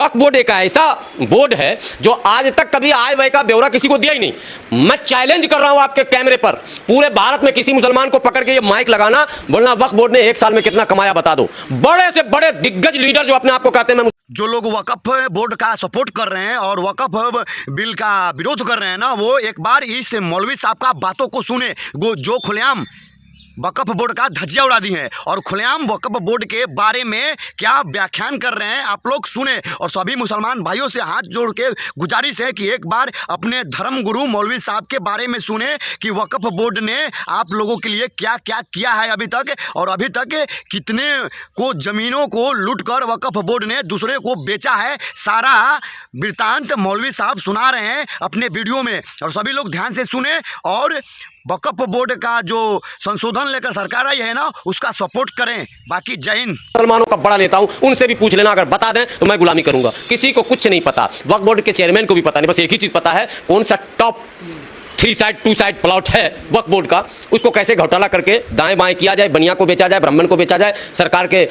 वक्फ board एक ऐसा board है जो आज तक कभी आय व्यय का ब्यौरा किसी को दिया ही नहीं। मैं चैलेंज कर रहा हूं आपके कैमरे पर, पूरे भारत में किसी मुसलमान को पकड़ के ये माइक लगाना, बोलना वक्फ बोर्ड ने एक साल में कितना कमाया बता दो। बड़े से बड़े दिग्गज लीडर जो अपने आप को कहते हैं, जो लोग वक्फ बोर्ड का सपोर्ट कर रहे हैं और वक्फ बिल का विरोध कर रहे हैं ना, वो एक बार इस मौलवी साहब का बातों को सुने, वो जो खुलेआम वक्फ बोर्ड का धज्जियां उड़ा दी हैं और खुलेआम वक्फ बोर्ड के बारे में क्या व्याख्यान कर रहे हैं आप लोग सुने। और सभी मुसलमान भाइयों से हाथ जोड़ के गुजारिश है कि एक बार अपने धर्म गुरु मौलवी साहब के बारे में सुने कि वक्फ बोर्ड ने आप लोगों के लिए क्या क्या किया है अभी तक, और अभी तक कितने को ज़मीनों को लूट कर वक्फ बोर्ड ने दूसरे को बेचा है। सारा वृत्तांत मौलवी साहब सुना रहे हैं अपने वीडियो में, और सभी लोग ध्यान से सुने और वक्फ बोर्ड का जो संशोधन लेकर सरकार आई है ना, उसका सपोर्ट करें। बाकी जय हिंद। मुसलमानों का बड़ा नेता हूं, उनसे भी पूछ लेना, अगर बता दें तो मैं गुलामी करूंगा। किसी को कुछ नहीं पता, वक्फ बोर्ड के चेयरमैन को भी पता नहीं, बस एक ही चीज पता है कौन सा टॉप 3 साइड 2 साइड प्लॉट है वक्फ बोर्ड का, उसको कैसे घोटाला करके दाएं बाएं किया जाए, बनिया को बेचा जाए, ब्राह्मण को बेचा जाए, सरकार के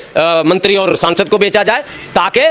मंत्री और सांसद को बेचा जाए, ताकि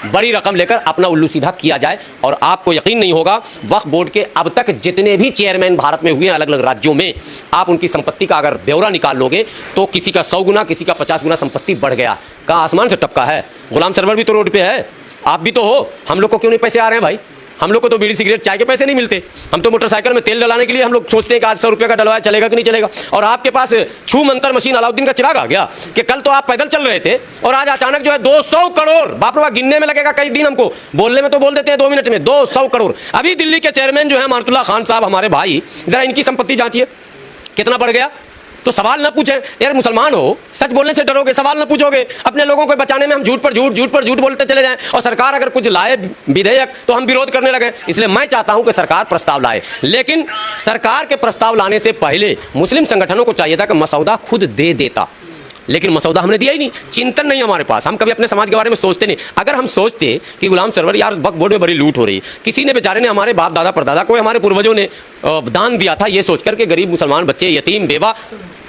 बड़ी रकम लेकर अपना उल्लू सीधा किया जाए। और आपको यकीन नहीं होगा, वक्फ बोर्ड के अब तक जितने भी चेयरमैन भारत में हुए हैं अलग अलग राज्यों में, आप उनकी संपत्ति का अगर ब्यौरा निकाल लोगे तो किसी का 100 गुना, किसी का 50 गुना संपत्ति बढ़ गया। कहाँ आसमान से टपका है। गुलाम सरवर भी तो रोड पे है, आप भी तो हो। हम लोग को क्यों नहीं पैसे आ रहे हैं भाई? हम लोग को तो बीड़ी सिगरेट चाय के पैसे नहीं मिलते। हम तो मोटरसाइकिल में तेल डलाने के लिए हम लोग सोचते हैं कि आज 100 रुपये का डलवाया चलेगा कि नहीं चलेगा। और आपके पास छू मंतर मशीन अलाउद्दीन का चिराग आ गया कि कल तो आप पैदल चल रहे थे और आज अचानक जो है 200 करोड़, बाप रे, गिनने में लगेगा कई दिन, हमको बोलने में तो बोल देते हैं 2 मिनट में 200 करोड़। अभी दिल्ली के चेयरमैन जो है अमानतुल्लाह खान साहब, हमारे भाई, जरा इनकी संपत्ति जांचिए कितना बढ़ गया। तो सवाल न पूछे यार, मुसलमान हो, सच बोलने से डरोगे, सवाल न पूछोगे। अपने लोगों को बचाने में हम झूठ पर झूठ बोलते चले जाएं, और सरकार अगर कुछ लाए विधेयक तो हम विरोध करने लगे। इसलिए मैं चाहता हूं कि सरकार प्रस्ताव लाए, लेकिन सरकार के प्रस्ताव लाने से पहले मुस्लिम संगठनों को चाहिए था कि मसौदा खुद दे देता, लेकिन मसौदा हमने दिया ही नहीं। चिंतन नहीं हमारे पास, हम कभी अपने समाज के बारे में सोचते नहीं। अगर हम सोचते कि गुलाम सरवर यार वक्फ बोर्ड में बड़ी लूट हो रही, किसी ने बेचारे ने, हमारे बाप दादा परदादा को, हमारे पूर्वजों ने दान दिया था ये सोचकर के गरीब मुसलमान बच्चे, यतीम, बेवा,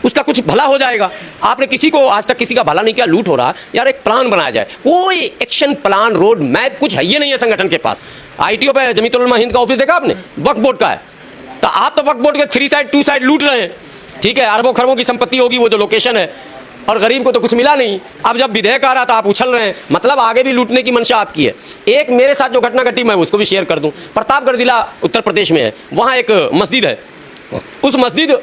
उसका कुछ भला हो जाएगा। आपने किसी को आज तक किसी का भला नहीं किया, लूट हो रहा, यार एक प्लान बनाया जाए। कोई एक्शन प्लान, रोड मैप कुछ है ये नहीं है संगठन के पास। ITO पे जमीयतुल उलमा हिंद का ऑफिस देखा आपने, वक्फ बोर्ड का है। तो आप तो वक्फ बोर्ड के 3 साइड 2 साइड लूट रहे हैं, ठीक है, अरबों खरबों की संपत्ति होगी वो जो लोकेशन है, और गरीब को तो कुछ मिला नहीं। अब जब विधेयक आ रहा था आप उछल रहे हैं, मतलब आगे भी लूटने की मंशा आपकी है। एक मेरे साथ जो घटना घटी मैं उसको भी शेयर कर दूं। प्रतापगढ़ जिला उत्तर प्रदेश में है, वहाँ एक मस्जिद है, उस मस्जिद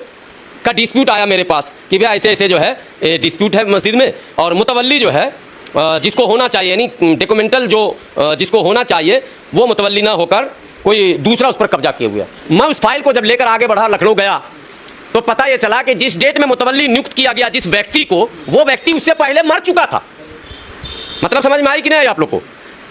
का डिस्प्यूट आया मेरे पास कि भैया ऐसे ऐसे जो है डिस्प्यूट है मस्जिद में, और मुतवल्ली जो है जिसको होना चाहिए, यानी डॉक्यूमेंटल जो जिसको होना चाहिए वो मुतवल्ली ना होकर कोई दूसरा उस पर कब्जा किए हुआ। मैं उस फाइल को जब लेकर आगे बढ़ा, लखनऊ गया, तो पता ये चला कि जिस डेट में मुतवल्ली नियुक्त किया गया जिस व्यक्ति को, वो व्यक्ति उससे पहले मर चुका था। मतलब समझ में आई कि नहीं आई आप लोग को?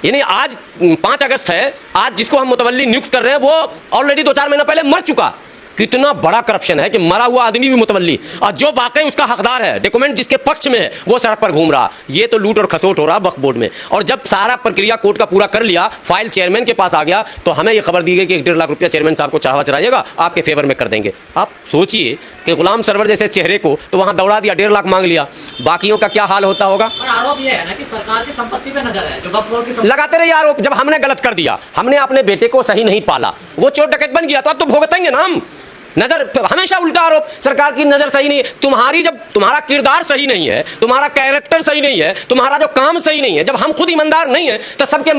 यानी आज 5 अगस्त है, आज जिसको हम मुतवल्ली नियुक्त कर रहे हैं वो ऑलरेडी 2-4 महीना पहले मर चुका। कितना बड़ा करप्शन है कि मरा हुआ आदमी भी मुतवल्ली, और जो वाकई उसका हकदार है, डॉक्यूमेंट जिसके पक्ष में है, वो सड़क पर घूम रहा। ये तो लूट और खसोट हो रहा वक्फ बोर्ड में। और जब सारा प्रक्रिया कोर्ट का पूरा कर लिया, फाइल चेयरमैन के पास आ गया, तो हमें ये खबर दी गई कि 1.5 लाख रुपया चेयरमैन साहब को चढ़ावा चढ़ाइएगा, आपके फेवर में कर देंगे। आप सोचिए कि गुलाम सरवर जैसे चेहरे को तो वहां दौड़ा दिया, 1.5 लाख मांग लिया, बाकियों का क्या हाल होता होगा। आरोप ये है ना कि सरकार की संपत्ति पे नजर है, जो वक्फ बोर्ड की लगाते रहिए आरोप। जब हमने गलत कर दिया, हमने अपने बेटे को सही नहीं पाला, वो चोर डकैत बन गया, तो अब तो भुगतेंगे ना हम। नजर हमेशा उल्टा आरोप, सरकार की नजर सही नहीं है। तुम्हारी जब तुम्हारा किरदार सही नहीं है, तुम्हारा कैरेक्टर सही नहीं है, तुम्हारा जो काम सही नहीं है, जब हम खुद ईमानदार नहीं है, तो सबके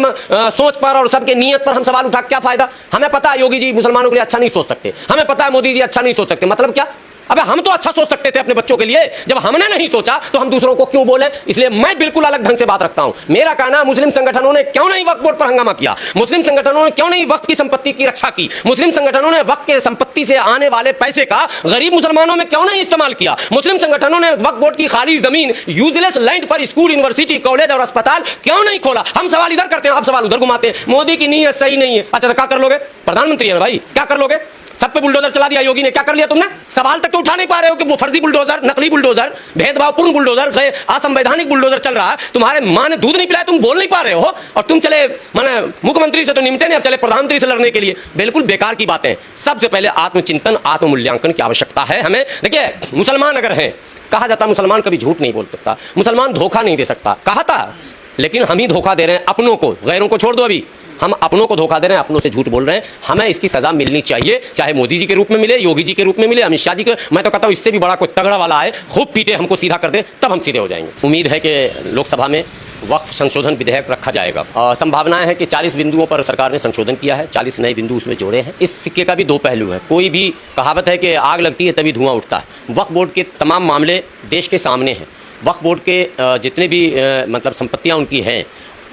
सोच पर और सबके नियत पर हम सवाल उठा क्या फायदा। हमें पता है योगी जी मुसलमानों के लिए अच्छा नहीं सोच सकते, हमें पता है मोदी जी अच्छा नहीं सोच सकते, मतलब क्या? अबे हम तो अच्छा सोच सकते थे अपने बच्चों के लिए, जब हमने नहीं सोचा तो हम दूसरों को क्यों बोले। इसलिए मैं बिल्कुल अलग ढंग से बात रखता हूं। मेरा कहना, मुस्लिम संगठनों ने क्यों नहीं वक्फ बोर्ड पर हंगामा किया, मुस्लिम संगठनों ने क्यों नहीं वक्फ की संपत्ति की रक्षा की, मुस्लिम संगठनों ने वक्फ के संपत्ति से आने वाले पैसे का गरीब मुसलमानों में क्यों नहीं इस्तेमाल किया, मुस्लिम संगठनों ने वक्फ बोर्ड की खाली जमीन, यूजलेस लैंड पर स्कूल, यूनिवर्सिटी, कॉलेज और अस्पताल क्यों नहीं खोला। हम सवाल इधर करते हैं, आप सवाल उधर घुमाते हैं। मोदी की नीयत सही नहीं है, अच्छा तो क्या कर लोगे? प्रधानमंत्री है भाई, क्या कर लोगे? सब पे बुलडोजर चला दिया योगी ने, क्या कर लिया तुमने? सवाल तक तो उठा नहीं पा रहे हो कि वो फर्जी बुलडोजर, नकली बुलडोजर, भेदभावपूर्ण बुलडोजर, असंवैधानिक बुलडोजर चल रहा है। तुम्हारे मां ने दूध नहीं पिलाया, तुम बोल नहीं पा रहे हो, और तुम चले माने मुख्यमंत्री से तो निपटे नहीं, अब चले प्रधानमंत्री से लड़ने के लिए। बिल्कुल बेकार की बातें। सबसे पहले आत्मचिंतन, आत्ममूल्यांकन की आवश्यकता है हमें। देखिए, मुसलमान अगर हैं, कहा जाता मुसलमान कभी झूठ नहीं बोल सकता, मुसलमान धोखा नहीं दे सकता। कहा था लेकिन हम ही धोखा दे रहे हैं अपनों को, गैरों को छोड़ दो, अभी हम अपनों को धोखा दे रहे हैं, अपनों से झूठ बोल रहे हैं। हमें इसकी सजा मिलनी चाहिए, चाहे मोदी जी के रूप में मिले, योगी जी के रूप में मिले, अमित शाह जी के, मैं तो कहता हूँ इससे भी बड़ा कोई तगड़ा वाला आए, खूब पीटे, हमको सीधा कर दे, तब हम सीधे हो जाएंगे। उम्मीद है कि लोकसभा में वक्फ संशोधन विधेयक रखा जाएगा। संभावनाएं है कि 40 बिंदुओं पर सरकार ने संशोधन किया है, 40 नए बिंदु उसमें जोड़े हैं। इस सिक्के का भी दो पहलू है। कोई भी कहावत है कि आग लगती है तभी धुआं उठता है। वक्फ बोर्ड के तमाम मामले देश के सामने हैं। वक्फ बोर्ड के जितने भी मतलब संपत्तियां उनकी हैं,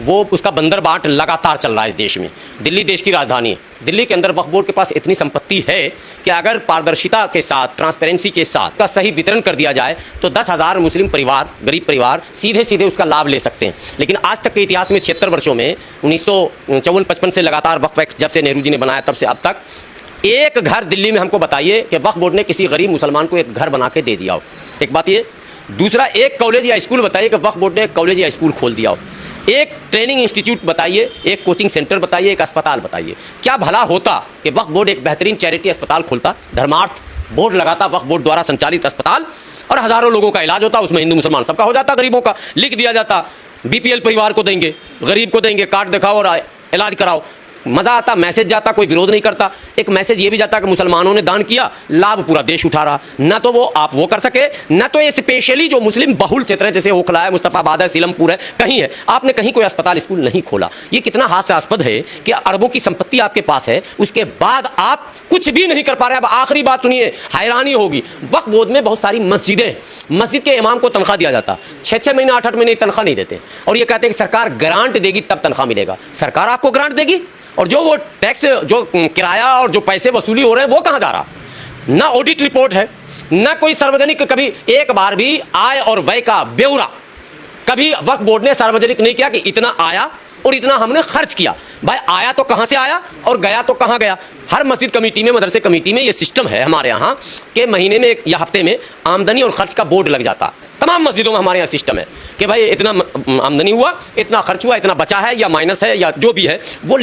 वो उसका बंदर बाट लगातार चल रहा है इस देश में। दिल्ली देश की राजधानी है, दिल्ली के अंदर वक्फ बोर्ड के पास इतनी संपत्ति है कि अगर पारदर्शिता के साथ, ट्रांसपेरेंसी के सासाथ का सही वितरण कर दिया जाए तो 10,000 मुस्लिम परिवार, गरीब परिवार सीधे सीधे उसका लाभ ले सकते हैं। लेकिन आज तक के इतिहास में 76 वर्षों में 1954-55 से लगातार वक्फ एक्ट जब से नेहरू जी ने बनाया तब से अब तक एक घर दिल्ली में हमको बताइए कि वक्फ बोर्ड ने किसी गरीब मुसलमान को एक घर बना के दे दिया हो। एक बात ये। दूसरा, एक कॉलेज या स्कूल बताइए कि वक्फ बोर्ड ने एक कॉलेज या स्कूल खोल दिया हो। एक ट्रेनिंग इंस्टीट्यूट बताइए, एक कोचिंग सेंटर बताइए, एक अस्पताल बताइए। क्या भला होता कि वक्फ बोर्ड एक बेहतरीन चैरिटी अस्पताल खोलता, धर्मार्थ बोर्ड लगाता, वक्फ बोर्ड द्वारा संचालित अस्पताल, और हज़ारों लोगों का इलाज होता, उसमें हिंदू मुसलमान सबका हो जाता, गरीबों का लिख दिया जाता, बीपीएल परिवार को देंगे, गरीब को देंगे, कार्ड दिखाओ और इलाज कराओ। मज़ा आता, मैसेज जाता, कोई विरोध नहीं करता। एक मैसेज ये भी जाता कि मुसलमानों ने दान किया, लाभ पूरा देश उठा रहा। ना तो वो आप वो कर सके, ना तो ये स्पेशली जो मुस्लिम बहुल क्षेत्र है, जैसे ओखला है, मुस्तफ़ाबाद है, सीलमपुर है, कहीं है, आपने कहीं कोई अस्पताल स्कूल नहीं खोला। ये कितना हास्यास्पद है कि अरबों की संपत्ति आपके पास है, उसके बाद आप कुछ भी नहीं कर पा रहे। अब आखिरी बात सुनिए, हैरानी होगी। वक्फ बोर्ड में बहुत सारी मस्जिदें, मस्जिद के इमाम को तनख्वाह दिया जाता, 6-6 महीने 8-8 महीने तनख्वाह नहीं देते, और ये कहते हैं कि सरकार ग्रांट देगी तब तनख्वाह मिलेगा। सरकार आपको ग्रांट देगी, और जो वो टैक्स, जो किराया और जो पैसे वसूली हो रहे हैं वो कहाँ जा रहा? ना ऑडिट रिपोर्ट है, ना कोई सार्वजनिक, कभी एक बार भी आय और व्यय का ब्यौरा कभी वक्फ बोर्ड ने सार्वजनिक नहीं किया कि इतना आया और इतना हमने खर्च किया। भाई आया तो कहाँ से आया और गया तो कहाँ गया? हर मस्जिद कमेटी में, मदरसे कमेटी में ये सिस्टम है हमारे यहाँ कि महीने में या हफ्ते में आमदनी और खर्च का बोर्ड लग जाता। तमाम मस्जिदों में हमारे यहाँ सिस्टम है कि भाई इतना आमदनी हुआ, इतना खर्च हुआ, इतना बचा है या माइनस है या जो भी है वो